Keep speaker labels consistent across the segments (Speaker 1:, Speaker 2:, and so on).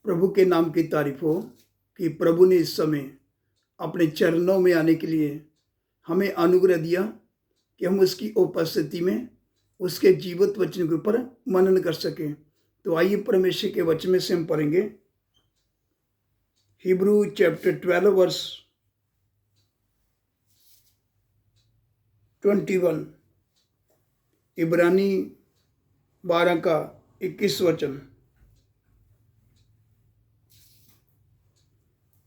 Speaker 1: प्रभु के नाम की तारीफ हो कि प्रभु ने इस समय अपने चरणों में आने के लिए हमें अनुग्रह दिया कि हम उसकी उपस्थिति में उसके जीवित वचन के ऊपर मनन कर सकें। तो आइए परमेश्वर के वचन में से हम पढ़ेंगे हिब्रू चैप्टर 12 वर्स 21, इब्रानी 12 का 21 वचन।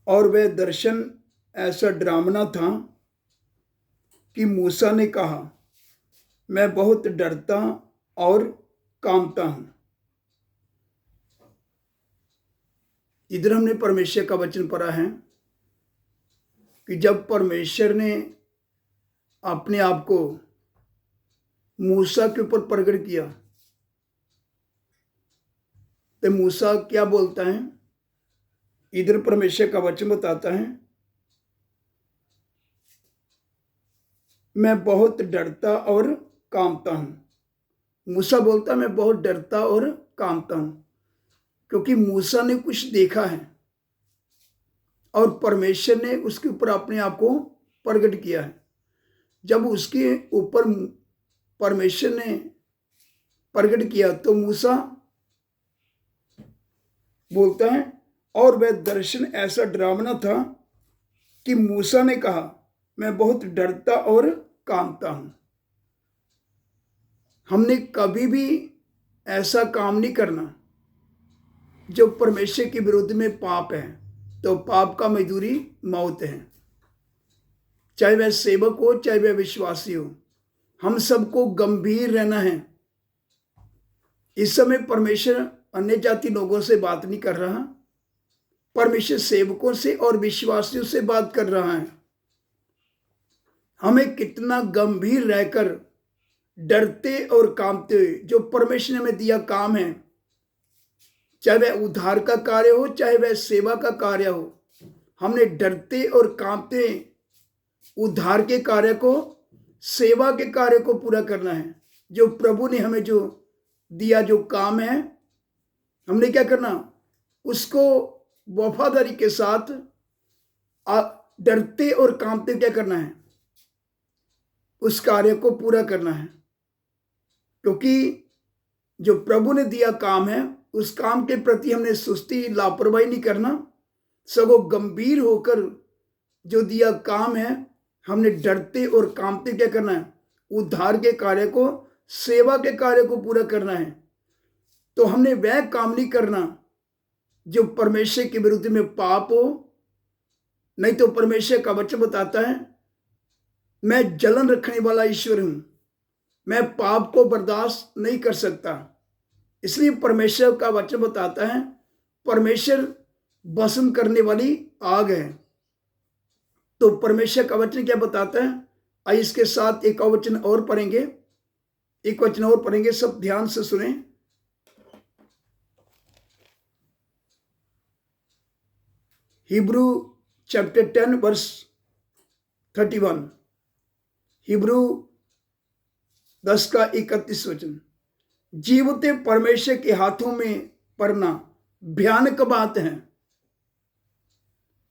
Speaker 1: और वह दर्शन ऐसा डरावना था कि मूसा ने कहा, मैं बहुत डरता और कांपता हूं। इधर हमने परमेश्वर का वचन पढ़ा है कि जब परमेश्वर ने अपने आप को मूसा के ऊपर प्रकट किया तो मूसा क्या बोलता है। इधर परमेश्वर का वचन बताता है, मैं बहुत डरता और कांपता हूं। मूसा बोलता मैं बहुत डरता और कांपता हूं क्योंकि मूसा ने कुछ देखा है और परमेश्वर ने उसके ऊपर अपने आप को प्रकट किया है। जब उसके ऊपर परमेश्वर ने प्रकट किया तो मूसा बोलता है, और वह दर्शन ऐसा डरावना था कि मूसा ने कहा, मैं बहुत डरता और कांपता हूं। हमने कभी भी ऐसा काम नहीं करना जो परमेश्वर के विरुद्ध में पाप है। तो पाप का मजदूरी मौत है, चाहे वह सेवक हो चाहे वह विश्वासी हो। हम सबको गंभीर रहना है। इस समय परमेश्वर अन्य जाति लोगों से बात नहीं कर रहा, परमेश्वर सेवकों से और विश्वासियों से बात कर रहा है। हमें कितना गंभीर रहकर डरते और कांपते हुए जो परमेश्वर ने हमें दिया काम है, चाहे वह उद्धार का कार्य हो चाहे वह सेवा का कार्य हो, हमने डरते और कांपते उद्धार के कार्य को, सेवा के कार्य को पूरा करना है। जो प्रभु ने हमें जो दिया जो काम है, हमने क्या करना, उसको वफादारी के साथ डरते और कांपते क्या करना है, उस कार्य को पूरा करना है। क्योंकि जो प्रभु ने दिया काम है उस काम के प्रति हमने सुस्ती लापरवाही नहीं करना, सगो गंभीर होकर जो दिया काम है हमने डरते और कांपते क्या करना है, उद्धार के कार्य को, सेवा के कार्य को पूरा करना है। तो हमने वह काम नहीं करना जो परमेश्वर के विरुद्ध में पाप हो। नहीं तो परमेश्वर का वचन बताता है, मैं जलन रखने वाला ईश्वर हूं, मैं पाप को बर्दाश्त नहीं कर सकता। इसलिए परमेश्वर का वचन बताता है, परमेश्वर भस्म करने वाली आग है। तो परमेश्वर का वचन क्या बताता है, आइए इसके साथ एक वचन और पढ़ेंगे, एक वचन और पढ़ेंगे, सब ध्यान से सुने। हिब्रू चैप्टर 10 वर्स 31, हिब्रू 10 का 31 वचन। जीवते परमेश्वर के हाथों में पड़ना भयानक बात है।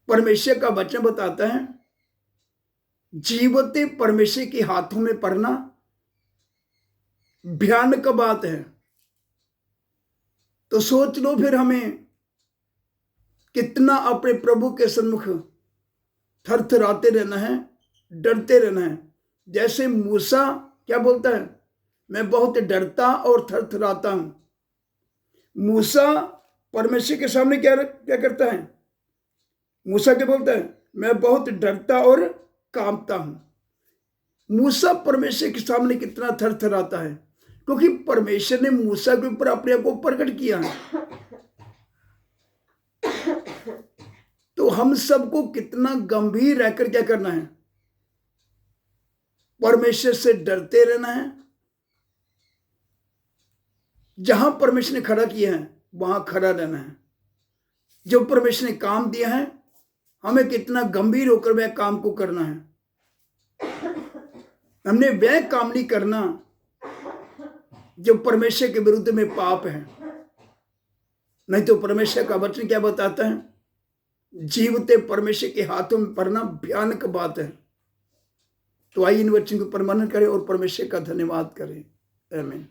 Speaker 1: परमेश्वर का वचन बताता है, जीवते परमेश्वर के हाथों में पड़ना भयानक बात है। तो सोच लो फिर हमें कितना अपने प्रभु के सम्मुख थरथराते रहना है, डरते रहना है। जैसे मूसा क्या बोलता है, मैं बहुत डरता और थरथराता हूं। मूसा परमेश्वर के सामने क्या करता है, मूसा क्या बोलता है, मैं बहुत डरता और कांपता हूं। मूसा परमेश्वर के सामने कितना थरथराता है, क्योंकि परमेश्वर ने मूसा के ऊपर अपने आप को प्रकट किया है। तो हम सबको कितना गंभीर रहकर क्या करना है, परमेश्वर से डरते रहना है। जहां परमेश्वर ने खड़ा किया है वहां खड़ा रहना है। जो परमेश्वर ने काम दिया है हमें कितना गंभीर होकर वह काम को करना है। हमने वह काम नहीं करना जो परमेश्वर के विरुद्ध में पाप है। नहीं तो परमेश्वर का वचन क्या बताता है? जीवते परमेश्वर के हाथों में पड़ना भयानक बात है। तो आइए इन वचन को परमानन करें और परमेश्वर का धन्यवाद करें। आमीन।